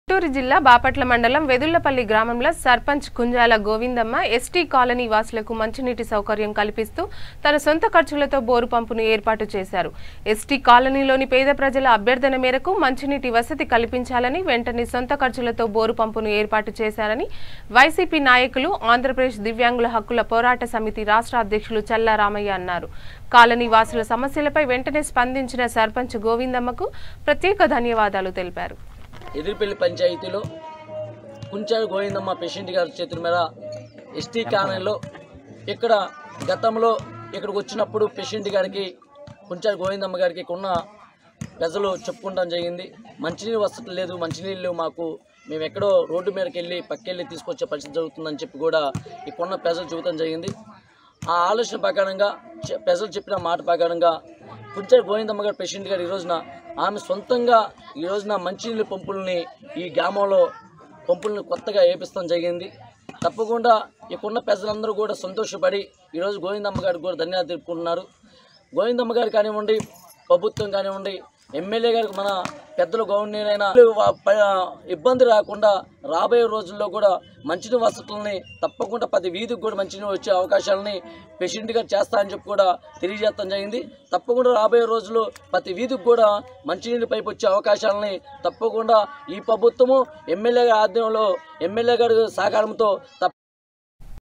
గుంటూరు జిల్లా బాపట్ల మండలం వెదుళ్లపల్లి గ్రామంలో సర్పంచ్ కుంజాల గోవిందమ్మ ఎస్టీ కాలనీ వాసులకు మంచినీటి సౌకర్యం కల్పిస్తూ తన సొంత ఖర్చులతో బోరు పంపును ఏర్పాటు చేశారు. ఎస్టీ కాలనీలోని పేద ప్రజల అభ్యర్థన మేరకు మంచినీటి వసతి కల్పించాలని వెంటనే సొంత ఖర్చులతో బోరు పంపును ఏర్పాటు చేశారని వైసీపీ నాయకులు ఆంధ్రప్రదేశ్ దివ్యాంగుల హక్కుల పోరాట సమితి రాష్ట్ర అధ్యక్షులు చల్లా రామయ్య అన్నారు. కాలనీ వాసుల సమస్యలపై వెంటనే స్పందించిన సర్పంచ్ గోవిందమ్మకు ప్రత్యేక ధన్యవాదాలు తెలిపారు. ఎదురుపల్లి పంచాయతీలో కుంచాల గోవిందమ్మ పేషెంట్ గారి చేతుల మీద ఎస్టీ కాలనీలో ఇక్కడ గతంలో ఇక్కడికి వచ్చినప్పుడు పేషెంట్ గారికి కుంచాల గోవిందమ్మ గారికి కొన్న ప్రజలు చెప్పుకుంటాం జరిగింది. మంచినీరు వసతి లేదు, మంచినీళ్ళు మాకు మేము ఎక్కడో రోడ్డు మీదకి వెళ్ళి పక్కెళ్ళి తీసుకొచ్చే పరిస్థితి జరుగుతుందని చెప్పి కూడా ఈ కొన్న ప్రజలు చెబుతాం జరిగింది. ఆ ఆలోచన ప్రకారంగా ప్రజలు చెప్పిన మాట ప్రకారంగా కుంచాల గోవిందమ్మ గారు పేషెంట్ గారు ఈ రోజున ఆమె సొంతంగా ఈ రోజున మంచినీళ్ళ పంపుల్ని ఈ గ్రామంలో పంపుల్ని కొత్తగా వేపిస్తాం జరిగింది. తప్పకుండా ఇక్కడున్న ప్రజలందరూ కూడా సంతోషపడి ఈరోజు గోవిందమ్మ గారికి కూడా ధన్యవాదాలు తెలుపుకుంటున్నారు. గోవిందమ్మ గారు కానివ్వండి, ప్రభుత్వం కానివ్వండి, ఎమ్మెల్యే గారికి మన పెద్దలు గవర్నర్ అయినా ఇబ్బంది రాకుండా రాబోయే రోజుల్లో కూడా మంచినీటి వసతులని తప్పకుండా ప్రతి వీధికి కూడా మంచినీరు వచ్చే అవకాశాలని పేషెంట్ గారు చేస్తారని చెప్పి కూడా తెలియజేస్తాం జరిగింది. తప్పకుండా రాబోయే రోజుల్లో ప్రతి వీధికి కూడా మంచినీటి పైపు వచ్చే అవకాశాలని తప్పకుండా ఈ ప్రభుత్వము ఎమ్మెల్యే గారి ఆధ్వర్యంలో ఎమ్మెల్యే గారి సహకారంతో